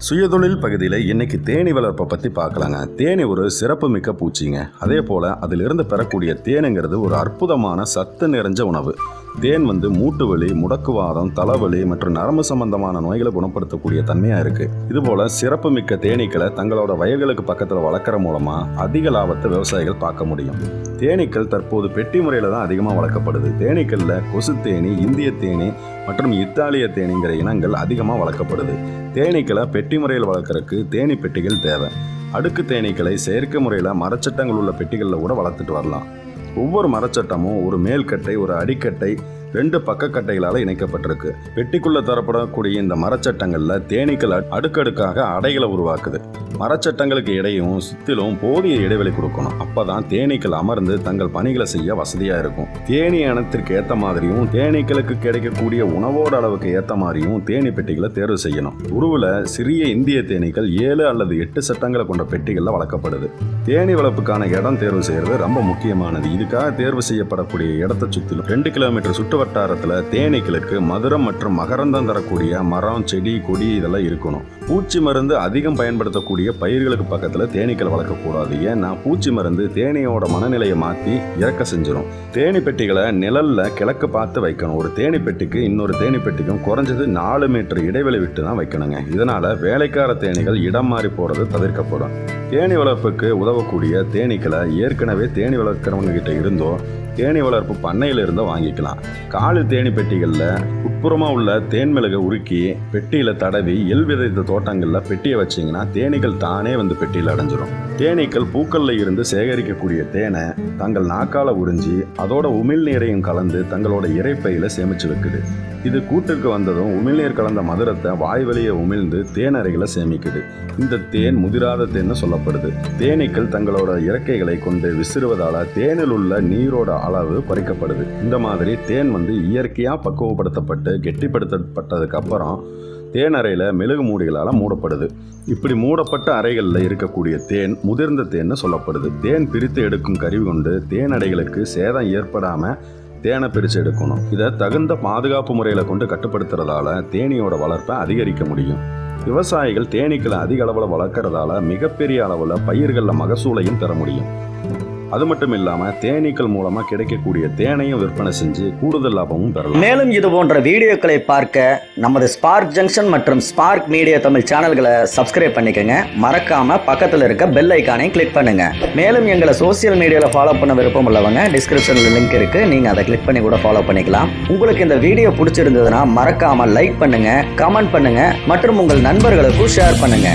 சுயதொழில் பகுதியில் இன்னைக்கு தேனி வளர்ப்பை பற்றி பார்க்கலாங்க. தேனி ஒரு சிறப்பு மிக்க பூச்சிங்க. அதே போல் அதிலிருந்து பெறக்கூடிய தேனுங்கிறது ஒரு அற்புதமான சத்து நிறைஞ்ச உணவு. தேன் மூட்டு வலி, முடக்குவாதம், தலைவலி மற்றும் நரம்பு சம்பந்தமான நோய்களை குணப்படுத்தக்கூடிய தன்மையாக இருக்குது. இதுபோல் சிறப்பு மிக்க தேனீக்களை தங்களோட வயல்களுக்கு பக்கத்தில் வளர்க்குற மூலமாக அதிக லாபத்தை விவசாயிகள் பார்க்க முடியும். தேனீக்கள் தற்போது பெட்டி முறையில் தான் அதிகமாக வளர்க்கப்படுது. தேனீக்களில் கொசு தேனி, இந்திய தேனி மற்றும் இத்தாலிய தேனிங்கிற இனங்கள் அதிகமாக வளர்க்கப்படுது. தேனீக்களை பெட்டி முறையில் வளர்க்குறதுக்கு தேனி பெட்டிகள் தேவை. அடுக்கு தேனீக்களை செயற்கை முறையில் மரச்சட்டங்கள் உள்ள பெட்டிகளில் கூட வளர்த்துட்டு வரலாம். ஒவ்வொரு மரச்சட்டமும் ஒரு மேல்கட்டை, ஒரு அடிக்கட்டை, 2 பக்கக்கட்டைகளால் இணைக்கப்பட்டிருக்கு. பெட்டிக்குள்ளே தரப்படக்கூடிய இந்த மரச்சட்டங்களில் தேனீக்கள் அடுக்கடுக்காக அடைகளை உருவாக்குது. மரச்சட்டங்களுக்கு இடையும் சுற்றிலும் போதிய இடைவெளி கொடுக்கணும். அப்போதான் தேனீக்கள் அமர்ந்து தங்கள் பணிகளை செய்ய வசதியாக இருக்கும். தேனி இனத்திற்கு ஏற்ற மாதிரியும் தேனீக்களுக்கு கிடைக்கக்கூடிய உணவோட அளவுக்கு ஏற்ற மாதிரியும் தேனி பெட்டிகளை தேர்வு செய்யணும். உருவில் சிறிய இந்திய தேனீக்கள் 7 அல்லது 8 சட்டங்களை கொண்ட பெட்டிகளில் வளர்க்கப்படுது. தேனி வளர்ப்புக்கான இடம் தேர்வு செய்கிறது ரொம்ப முக்கியமானது. இதுக்காக தேர்வு செய்யப்படக்கூடிய இடத்தை சுற்றிலும் 2 கிலோமீட்டர் சுற்று வட்டாரத்தில் தேனீக்களுக்கு மதுரம் மற்றும் மகரந்தம் தரக்கூடிய மரம், செடி, கொடி இதெல்லாம் இருக்கணும். பூச்சி மருந்து அதிகம் பயன்படுத்தக்கூடிய பயிர்களுக்கு பக்கத்தில் தேனீக்கள் வளர்க்கக்கூடாது. ஏன்னா பூச்சி மருந்து தேனியோட மனநிலையை மாற்றி இறக்க செஞ்சிடும். தேனி பெட்டிகளை நிழல்ல கிழக்கு பார்த்து வைக்கணும். ஒரு தேனி பெட்டிக்கு இன்னொரு தேனி பெட்டிக்கும் குறைஞ்சது 4 மீட்டர் இடைவெளி விட்டு தான் வைக்கணுங்க. இதனால வேலைக்கார தேனிகள் இடம் மாறி போறது தவிர்க்கப்படும். தேனி வளர்ப்புக்கு உதவக்கூடிய தேனீக்களை ஏற்கனவே தேனி வளர்க்குறவங்க கிட்ட இருந்தோ தேனி வளர்ப்பு பண்ணையில் இருந்தோ வாங்கிக்கலாம். காலு தேனி பெட்டிகளில் உட்புறமாக உள்ள தேன்மிளகை உருக்கி பெட்டியில் தடவி விதைத்த தோட்டங்களில் பெட்டியை வச்சிங்கன்னா தேனீக்கள் தானே பெட்டியில் அடைஞ்சிடும். தேனீக்கள் பூக்களில் இருந்து சேகரிக்கக்கூடிய தேனை தங்கள் நாக்கால உறிஞ்சி அதோட உமிழ்நீரையும் கலந்து தங்களோட இறைப்பையில் சேமிச்சு வைக்குது. இது கூட்டிற்கு வந்ததும் உமிழ்நீர் கலந்த மதுரத்தை வாய் வழியை உமிழ்ந்து தேனறைகளை சேமிக்குது. இந்த தேன் முதிராத தேன்னு சொல்லப்படுது. தேனீக்கள் தங்களோட இறக்கைகளை கொண்டு விசிறுவதால தேனில் உள்ள நீரோட அளவு குறைக்கப்படுது. இந்த மாதிரி தேன் இயற்கையாக பக்குவப்படுத்தப்பட்டு கெட்டிப்படுத்தப்பட்டதுக்கு அப்புறம் தேனறையில் மெழுகு மூடிகளால் மூடப்படுது. இப்படி மூடப்பட்ட அறைகளில் இருக்கக்கூடிய தேன் முதிர்ந்த தேன்னு சொல்லப்படுது. தேன் பிரித்து எடுக்கும் கருவி கொண்டு தேனடைகளுக்கு சேதம் ஏற்படாமல் தேனை பிரித்து எடுக்கணும். இதை தகுந்த பாதுகாப்பு முறையில் கொண்டு கட்டுப்படுத்துறதால தேனியோட வளர்ப்பை அதிகரிக்க முடியும். விவசாயிகள் தேனீக்களை அதிக அளவில் வளர்க்கறதால மிகப்பெரிய அளவில் பயிர்களில் மகசூலையும் பெற முடியும். அது மட்டும் இல்லாம தேனீக்கள் மூலமா கிடைக்கக்கூடிய தேனையும் விற்பனை செஞ்சு கூடுதல் லாபமும் பெறலாம். மேலும் இது போன்ற வீடியோக்களை பார்க்க நமது ஸ்பார்க் ஜங்ஷன் மற்றும் ஸ்பார்க் மீடியா தமிழ் சேனல்களை சப்ஸ்கிரைப் பண்ணிக்கங்க. மறக்காம பக்கத்தில் இருக்க பெல் ஐக்கானை கிளிக் பண்ணுங்க. மேலும் எங்களை சோசியல் மீடியாவில் ஃபாலோ பண்ண விருப்பம் உள்ளவங்க டிஸ்கிரிப்ஷன்ல லிங்க் இருக்கு, நீங்க அதை கிளிக் பண்ணி கூட ஃபாலோ பண்ணிக்கலாம். உங்களுக்கு இந்த வீடியோ பிடிச்சிருந்ததுன்னா மறக்காம லைக் பண்ணுங்க, கமெண்ட் பண்ணுங்க மற்றும் உங்கள் நண்பர்களுக்கும் ஷேர் பண்ணுங்க.